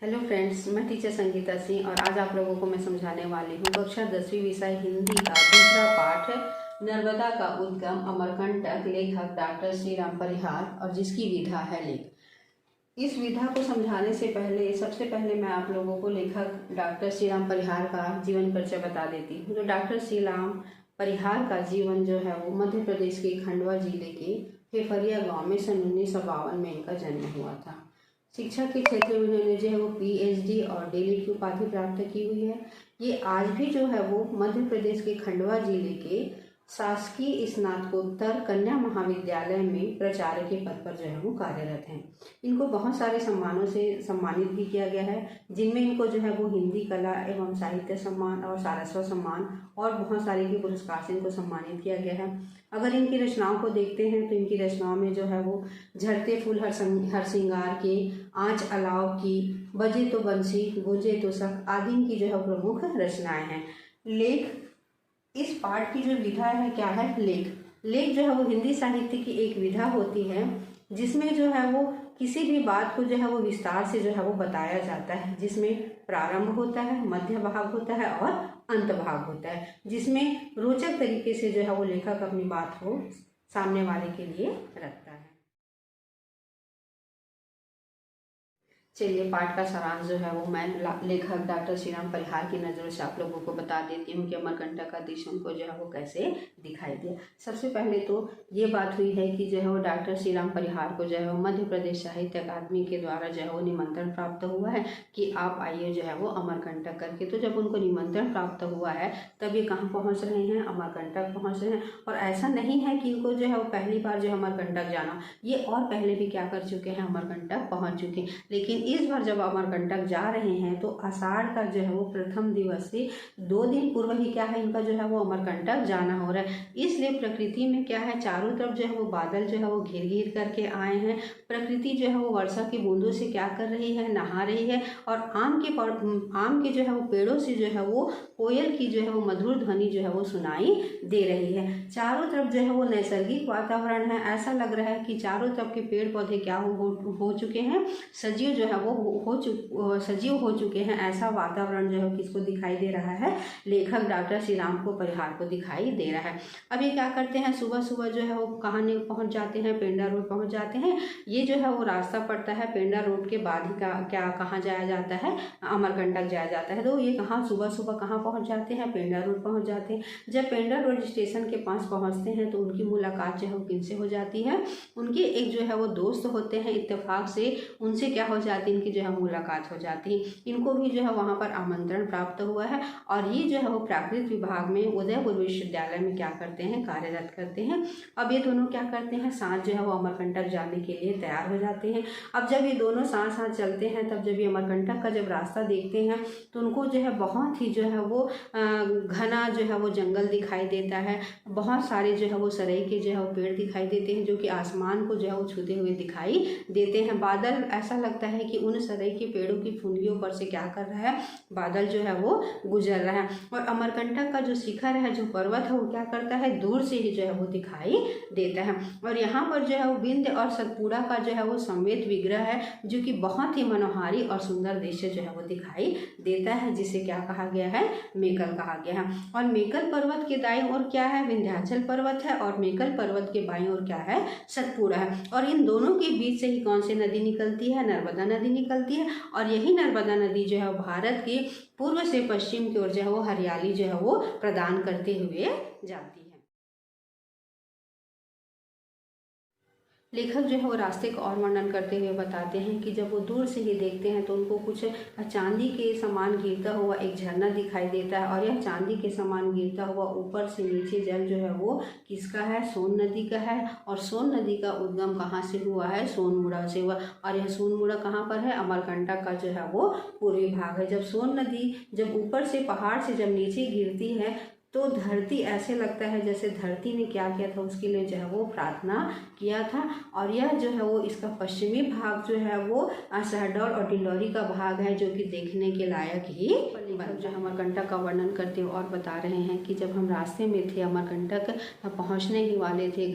Hello friends, मैं teacher Sangeeta Singh और आज आप लोगों को मैं समझाने वाली हूँ कक्षा 10वीं विषय हिंदी का दूसरा पाठ नर्मदा का उद्गम अमरकंटक। लेखक डॉक्टर श्री राम परिहार और जिसकी विधा है लेख। इस विधा को समझाने से पहले सबसे पहले मैं आप लोगों को लेखक डॉक्टर श्री राम परिहार का जीवन परिचय बता देती हूँ। तो डॉक्टर श्री राम परिहार का जीवन जो है वो मध्य प्रदेश के खंडवा जिले के फेफरिया गांव में सन 1952 में इनका जन्म हुआ था। शिक्षा के क्षेत्र में उन्होंने जो है वो PhD और DLED की उपाधि प्राप्त की हुई है। ये आज भी जो है वो मध्य प्रदेश के खंडवा जिले के शासकीय स्नातकोत्तर कन्या महाविद्यालय में प्राचार्य के पद पर जो है वो कार्यरत हैं। इनको बहुत सारे सम्मानों से सम्मानित भी किया गया है, जिनमें इनको जो है वो हिंदी कला एवं साहित्य सम्मान और सारस्वत सम्मान और बहुत सारे के पुरस्कार से इनको सम्मानित किया गया है। अगर इनकी रचनाओं को देखते हैं तो इनकी रचनाओं में जो है वो झड़ते फूल हर श्रृंगार के, आँच अलाव की, बजे तो बंसी गूंजे तो सख आदि इनकी जो है प्रमुख रचनाएं हैं। लेख, इस पाठ की जो विधा है क्या है? लेख जो है वो हिंदी साहित्य की एक विधा होती है जिसमें जो है वो किसी भी बात को जो है वो विस्तार से जो है वो बताया जाता है, जिसमें प्रारंभ होता है, मध्य भाग होता है और अंत भाग होता है, जिसमें रोचक तरीके से जो है वो लेखक अपनी बात को सामने वाले के लिए रखता है। चलिए, पाठ का सारांश जो है वो मैं लेखक डॉक्टर श्री राम परिहार की नज़रों से आप लोगों को बता देती हूँ कि अमरकंटक का दृश्य उनको जो है वो कैसे दिखाई दिया। सबसे पहले तो ये बात हुई है कि जो है वो डॉक्टर श्री राम परिहार को जो है वो मध्य प्रदेश साहित्य अकादमी के द्वारा जो है वो निमंत्रण प्राप्त हुआ है कि आप आइए जो है वो अमरकंटक करके। तो जब उनको निमंत्रण प्राप्त हुआ है तब ये कहाँ पहुँच रहे हैं? अमरकंटक पहुँच रहे हैं। और ऐसा नहीं है कि इनको जो है वो पहली बार जो है अमरकंटक जाना, ये और पहले भी क्या कर चुके हैं? अमरकंटक पहुँच चुके हैं। लेकिन इस बार जब अमरकंटक जा रहे हैं तो आषाढ़ का जो है वो प्रथम दिवस से 2 दिन पूर्व ही क्या है, इनका जो है वो अमरकंटक जाना हो रहा है। इसलिए प्रकृति में क्या है, चारों तरफ जो है वो बादल जो है वो घिर घिर करके आए हैं। प्रकृति जो है वो वर्षा की बूंदों से क्या कर रही है? नहा रही है। और आम के जो है वो पेड़ों से जो है वो कोयल की जो है वो मधुर ध्वनि जो है वो सुनाई दे रही है। चारों तरफ जो है वो नैसर्गिक वातावरण है। ऐसा लग रहा है कि चारों तरफ के पेड़ पौधे क्या हो चुके हैं? सजीव जो है वो सजीव हो चुके हैं। ऐसा वातावरण जो है किसको दिखाई दे रहा है? लेखक डॉक्टर श्री राम को परिहार को दिखाई दे रहा है। अब ये क्या करते हैं, सुबह सुबह जो है वो कहाँ पहुँच जाते हैं? पेंडा रोड पहुँच जाते हैं। ये जो है वो रास्ता पड़ता है पेंडा रोड के बाद ही कहाँ जाया जाता है? अमरकंटक जाया जाता है। तो ये कहाँ सुबह सुबह कहाँ पहुँच जाते हैं? पेंडा रोड पहुँच जाते हैं। जब पेंडा रोड स्टेशन के पास पहुँचते हैं तो उनकी मुलाकात जो है वो किनसे हो जाती है? उनके एक जो है वो दोस्त होते हैं, इत्तेफाक से उनसे क्या हो जाती है? इनकी जो है मुलाकात हो जाती है। इनको भी जो है वहाँ पर आमंत्रण प्राप्त हुआ है और ये जो है वो प्राकृतिक विभाग में उदयपुर विश्वविद्यालय में क्या करते हैं? कार्यरत करते हैं। अब ये दोनों क्या करते हैं? साथ जो है वो अमरकंटक जाने के लिए तैयार हो जाते हैं। अब जब ये दोनों साथ साथ चलते हैं तब जब ये अमरकंटक का जब रास्ता देखते हैं तो उनको जो है बहुत ही जो है वो घना जो है वो जंगल दिखाई देता है। बहुत सारे जो है वो सराय के जो है वो पेड़ दिखाई देते हैं जो कि आसमान को जो है वो छूते हुए दिखाई देते हैं। बादल, ऐसा लगता है कि उन सराय के पेड़ों की फुंडियों पर से क्या कर रहा है? बादल जो है वो गुजर रहा है। और अमरकंटक का जो शिखर है, जो पर्वत है, वो क्या करता है? दूर से ही जो है वो दिखाई देता है। और यहाँ पर जो है वो विंध्य और सतपुड़ा का जो है वो समवेत विग्रह है जो कि बहुत ही मनोहारी और सुंदर दृश्य जो है वो दिखाई देता है, जिसे क्या कहा गया है? मेकल कहा गया है। और मेकल पर्वत के दाईं ओर क्या है? विंध्याचल पर्वत है और मेकल पर्वत के बाईं ओर क्या है? सतपुड़ा है। और इन दोनों के बीच से ही कौन सी नदी निकलती है? नर्मदा नदी निकलती है। और यही नर्मदा नदी जो है भारत के पूर्व से पश्चिम की ओर जो है वो हरियाली जो है वो प्रदान करते हुए जाती है। लेखक जो है वो रास्ते का और वर्णन करते हुए बताते हैं कि जब वो दूर से ही देखते हैं तो उनको कुछ चांदी के समान गिरता हुआ एक झरना दिखाई देता है। और यह चांदी के समान गिरता हुआ ऊपर से नीचे जल जो है वो किसका है? सोन नदी का है। और सोन नदी का उद्गम कहाँ से हुआ है? सोनमुड़ा से हुआ। और यह सोनमुड़ा कहाँ पर है? अमरकंटक का जो है वो पूर्वी भाग है। जब सोन नदी जब ऊपर से पहाड़ से जब नीचे गिरती है तो धरती ऐसे लगता है जैसे धरती ने क्या किया था? उसके लिए जो है वो प्रार्थना किया था। और यह जो है वो इसका पश्चिमी भाग जो है वो शहडोल और डिंडौरी का भाग है जो कि देखने के लायक ही लेखक जो अमरकंटक का वर्णन करते हुए और बता रहे हैं कि जब हम रास्ते में थे, अमरकंटक पहुंचने ही वाले थे,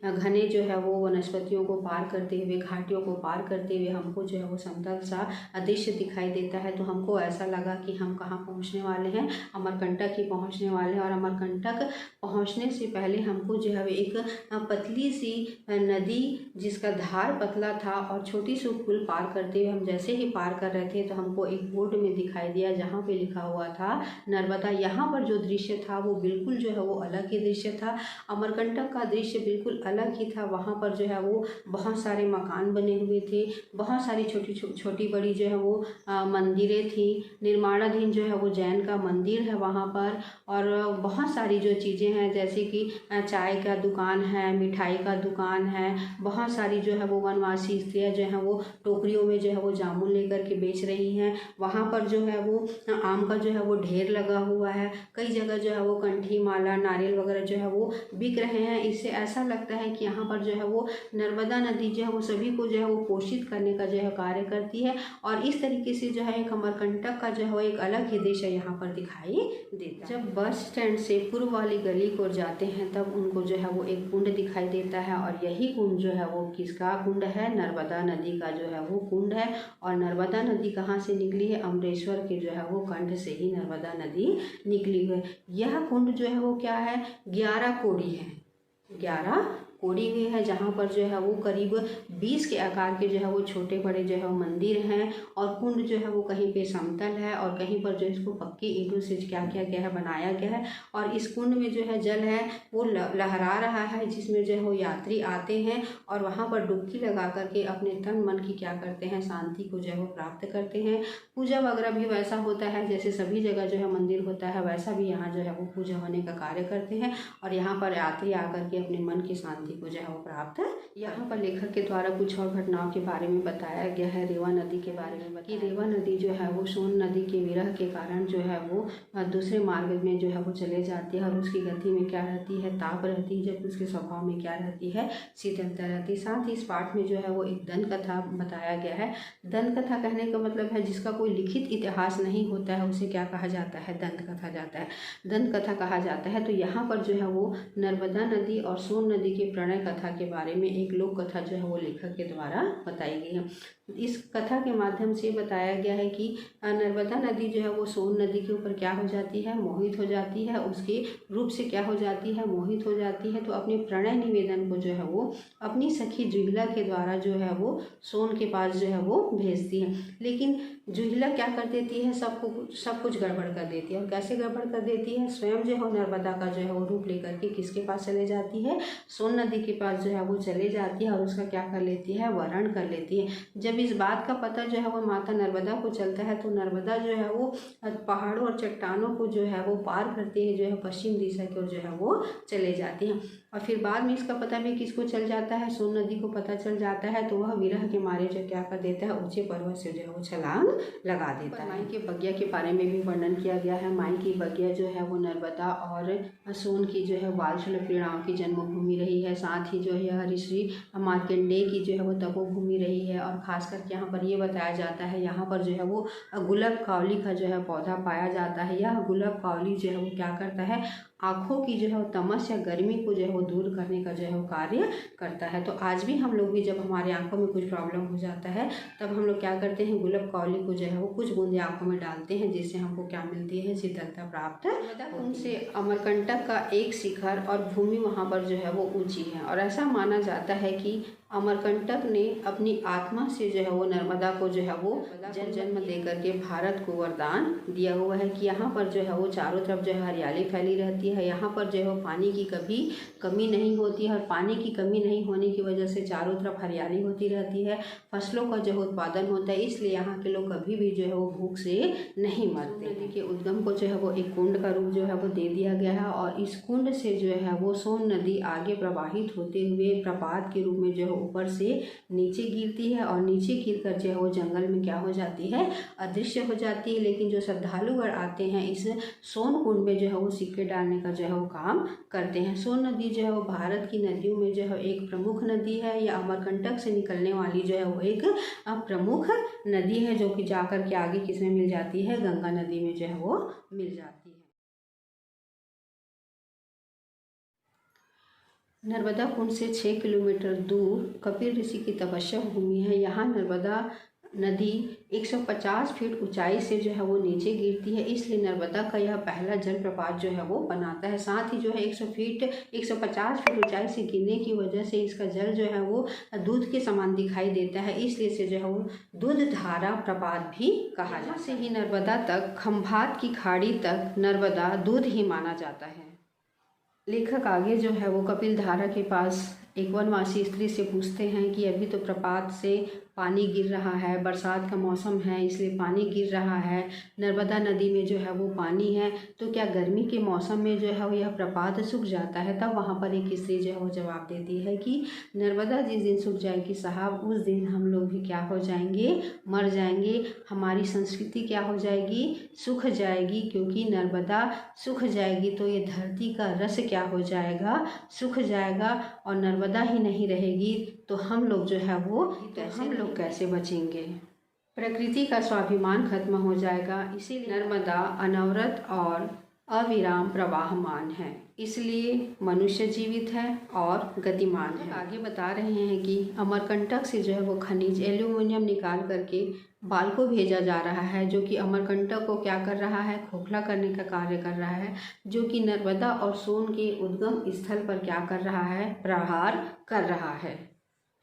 घने जो है वो वनस्पतियों को पार करते हुए, घाटियों को पार करते हुए हमको जो है वो समतल सा दृश्य दिखाई देता है। तो हमको ऐसा लगा कि हम कहाँ पहुँचने वाले हैं, अमरकंटक ही पहुँचने वाले हैं। और अमरकंटक पहुँचने से पहले हमको जो है एक पतली सी नदी जिसका धार पतला था और छोटी सी पुल पार करते हुए हम जैसे ही पार कर रहे थे तो हमको एक बोर्ड में दिखाई दिया जहाँ पे लिखा हुआ था नर्मदा। यहाँ पर जो दृश्य था वो बिल्कुल जो है वो अलग ही दृश्य था। अमरकंटक का दृश्य बिल्कुल अलग ही था। वहाँ पर जो है वो बहुत सारे मकान बने हुए थे, बहुत सारी छोटी बड़ी जो है वो मंदिरें थी। निर्माणाधीन जो है वो जैन का मंदिर है वहाँ पर, और बहुत सारी जो चीज़ें हैं जैसे कि चाय का दुकान है, मिठाई का दुकान है, बहुत सारी जो है वो वनवासी स्त्रियाँ जो हैं वो टोकरियों में जो है वो जामुन लेकर के बेच रही हैं। वहाँ पर जो है वो आम का जो है वो ढेर लगा हुआ है। कई जगह जो है वो कंठी माला, नारियल वगैरह जो है वो बिक रहे हैं। इससे ऐसा लगता है कि यहाँ पर जो है वो नर्मदा नदी जो है वो सभी को जो है वो पोषित करने का जो है कार्य करती है। और इस तरीके से जो है एक अमरकंटक का जो है वो एक अलग ही दृश्य यहाँ पर दिखाई देता है। जब बस स्टैंड से पूर्व वाली गली को जाते हैं तब उनको जो है वो एक कुंड दिखाई देता है, और यही कुंड जो है वो किसका कुंड है, नर्मदा नदी का जो है वो कुंड है। और नर्मदा नदी कहाँ से निकली है, अमरेश्वर के जो है वो कंठ से ही नर्मदा नदी निकली है। यह कुंड जो है वो क्या है, 11 कोड़ी है, 11 कोड़ी हुई है, जहाँ पर जो है वो करीब 20 के आकार के जो है वो छोटे बड़े जो है वो मंदिर हैं। और कुंड जो है वो कहीं पे समतल है और कहीं पर जो इसको पक्की ईंटों से क्या किया गया है, बनाया गया है। और इस कुंड में जो है जल है वो लहरा रहा है, जिसमें जो है वो यात्री आते हैं और वहाँ पर डुबकी लगा करके अपने तन मन की क्या करते हैं, शांति को जो है वो प्राप्त करते हैं। पूजा वगैरह भी वैसा होता है जैसे सभी जगह जो है मंदिर होता है, वैसा भी यहाँ जो है वो पूजा होने का कार्य करते हैं। और यहाँ पर यात्री आकर के अपने मन की शांति को जो है वो प्राप्त। यहाँ पर लेखक के द्वारा कुछ और घटनाओं के बारे में बताया गया है। रेवा नदी के बारे में कि रेवा नदी जो है वो सोन नदी के विरह के कारण जो है वो दूसरे मार्ग में जो है वो चले जाती है, और उसकी गति में क्या रहती है, ताप रहती है, जब उसके स्वभाव में क्या रहती है, शीतलता रहती है। साथ ही इस पाठ में जो है वो एक दंत कथा बताया गया है। दंत कथा कहने का मतलब है जिसका कोई लिखित इतिहास नहीं होता है, उसे क्या कहा जाता है, दंत कथा जाता है, दंत कथा कहा जाता है। तो यहाँ पर जो है वो नर्मदा नदी और सोन नदी के प्रणय कथा के बारे में एक लोक कथा जो है वो लेखक के द्वारा बताई गई है। इस कथा के माध्यम से बताया गया है कि नर्मदा नदी जो है वो सोन नदी के ऊपर क्या हो जाती है, मोहित हो जाती है, उसके रूप से क्या हो जाती है, मोहित हो जाती है। तो अपने प्रणय निवेदन को जो है वो अपनी सखी जुहिला के द्वारा जो है वो सोन के पास जो है वो भेजती है। लेकिन जुहिला क्या कर देती है, सब कुछ गड़बड़ कर देती है। और कैसे गड़बड़ कर देती है, स्वयं जो है नर्मदा का जो है वो रूप लेकर के किसके पास चले जाती है, सोन नदी के पास जो है वो चले जाती है और उसका क्या कर लेती है, वरण कर लेती है। जब इस बात का पता जो है वो माता नर्मदा को चलता है तो नर्मदा जो है वो पहाड़ों और चट्टानों को जो है वो पार करती है, जो है पश्चिम दिशा की ओर जो है वो चले जाती हैं। और फिर बाद में इसका पता भी किसको चल जाता है, सोन नदी को पता चल जाता है। तो वह विरह के मारे जो क्या कर देता है, ऊंचे पर्वत से जो है वो छलांग लगा देता है। माई की बगिया के बारे में भी वर्णन किया गया है। माई की बगिया जो है वो नर्मदा और सोन की जो है वालशल क्रीड़ाओं की जन्मभूमि रही है। साथ ही जो है ऋषि मार्कंडेय की जो है वो तपोभूमि रही है। और खास करके यहाँ पर ये बताया जाता है, यहाँ पर जो है वो गुलाब कावली का जो है पौधा पाया जाता है। यह गुलाब कावली जो है वो क्या करता है, आँखों की जो है वो तमस या गर्मी को जो है वो दूर करने का जो है वो कार्य करता है। तो आज भी हम लोग भी जब हमारे आँखों में कुछ प्रॉब्लम हो जाता है तब हम लोग क्या करते हैं, गुलाब कावली को जो है वो कुछ बूंदे आँखों में डालते हैं, जिससे हमको क्या मिलती है, शीतलता प्राप्त उनसे। अमरकंटक का एक शिखर और भूमि वहाँ पर जो है वो ऊंची है। और ऐसा माना जाता है कि अमरकंटक ने अपनी आत्मा से जो है वो नर्मदा को जो है वो जन्म देकर के भारत को वरदान दिया हुआ है कि यहाँ पर जो है वो चारों तरफ जो है हरियाली फैली रहती है। यहाँ पर जो है वो पानी की कभी कमी नहीं होती है, और पानी की कमी नहीं होने की वजह से चारों तरफ हरियाली होती रहती है, फसलों का जो है उत्पादन होता है। इसलिए यहाँ के लोग कभी भी जो है वो भूख से नहीं मरते। नदी के उद्गम को जो है वो एक कुंड का रूप जो है वो दे दिया गया है, और इस कुंड से जो है वो सोन नदी आगे प्रवाहित होते हुए प्रपात के रूप में जो है ऊपर से नीचे गिरती है, और नीचे गिरकर जो है वो जंगल में क्या हो जाती है, अदृश्य हो जाती है। लेकिन जो श्रद्धालुगण आते हैं इस सोन कुंड में जो है वो सिक्के डालने बढ़ाने का जो है वो काम करते हैं। सोन नदी जो है वो भारत की नदियों में जो है एक प्रमुख नदी है। यह अमरकंटक से निकलने वाली जो है वो एक प्रमुख नदी है, जो कि जाकर के आगे किसमें मिल जाती है, गंगा नदी में जो है वो मिल जाती है। नर्मदा कुंड से 6 किलोमीटर दूर कपिल ऋषि की तपस्या भूमि है। यहाँ नर्मदा नदी 150 फीट ऊंचाई से जो है वो नीचे गिरती है, इसलिए नर्मदा का यह पहला जलप्रपात जो है वो बनाता है। साथ ही जो है 150 फीट ऊंचाई से गिरने की वजह से इसका जल जो है वो दूध के समान दिखाई देता है, इसलिए इसे जो है वो दूध धारा प्रपात भी कहा जाता है। से ही नर्मदा तक, खंभात की खाड़ी तक नर्मदा दूध ही माना जाता है। लेखक आगे जो है वो कपिल धारा के पास एक वनवासी स्त्री से पूछते हैं कि अभी तो प्रपात से पानी गिर रहा है, बरसात का मौसम है इसलिए पानी गिर रहा है, नर्मदा नदी में जो है वो पानी है, तो क्या गर्मी के मौसम में जो है वो यह प्रपात सूख जाता है? तब वहाँ पर एक स्त्री जो है वो जवाब देती है कि नर्मदा जिस दिन सूख जाएगी साहब, उस दिन हम लोग भी क्या हो जाएंगे, मर जाएंगे। हमारी संस्कृति क्या हो जाएगी, सूख जाएगी, क्योंकि नर्मदा सूख जाएगी तो ये धरती का रस क्या हो जाएगा, सूख जाएगा, और नर्मदा ही नहीं रहेगी तो हम लोग जो है वो कैसे बचेंगे। प्रकृति का स्वाभिमान खत्म हो जाएगा। इसीलिए नर्मदा अनवरत और अविराम प्रवाहमान है, इसलिए मनुष्य जीवित है और गतिमान है। आगे बता रहे हैं कि अमरकंटक से जो है वो खनिज एल्यूमिनियम निकाल करके बाल को भेजा जा रहा है, जो कि अमरकंटक को क्या कर रहा है, खोखला करने का कार्य कर रहा है, जो कि नर्मदा और सोन के उद्गम स्थल पर क्या कर रहा है, प्रहार कर रहा है।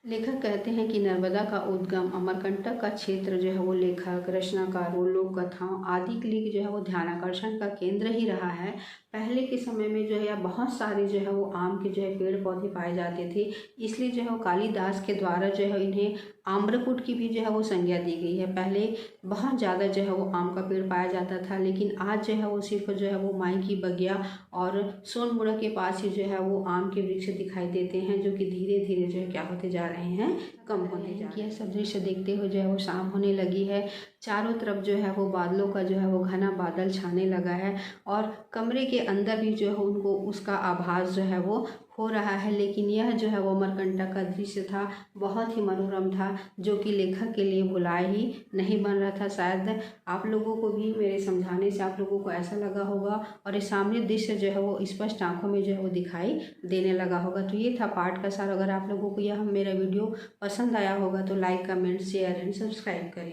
लेखक कहते हैं कि नर्मदा का उद्गम अमरकंटक का क्षेत्र जो है वो लेखक, रचनाकारों, लोक कथाओं आदि के लिए जो है वो ध्यानाकर्षण का केंद्र ही रहा है। पहले के समय में जो है बहुत सारे जो है वो आम के जो है पेड़ पौधे पाए जाते थे, इसलिए जो है वो कालिदास के द्वारा जो है इन्हें आम्रकूट की भी जो है वो संज्ञा दी गई है। पहले बहुत ज़्यादा जो है वो आम का पेड़ पाया जाता था, लेकिन आज जो है वो सिर्फ जो है वो माई की बगिया और सोनमुड़ा के पास ही जो है वो आम के वृक्ष दिखाई देते हैं, जो कि धीरे धीरे जो है क्या होते जा रहे हैं, कम होते जा रहे हैं। यह सब दृश्य देखते हुए जो है वो शाम होने लगी है। चारों तरफ जो है वो बादलों का जो है वो घना बादल छाने लगा है, और कमरे के अंदर भी जो है उनको उसका आभास जो है वो हो रहा है। लेकिन यह जो है वो अमरकंटक का दृश्य था, बहुत ही मनोरम था, जो कि लेखक के लिए भुलाए ही नहीं बन रहा था। शायद आप लोगों को भी मेरे समझाने से आप लोगों को ऐसा लगा होगा, और ये सामने दृश्य जो है वो स्पष्ट आंखों में जो है वो दिखाई देने लगा होगा। तो ये था पाठ का सार। अगर आप लोगों को यह मेरा वीडियो पसंद आया होगा तो like, comment, share and subscribe करें।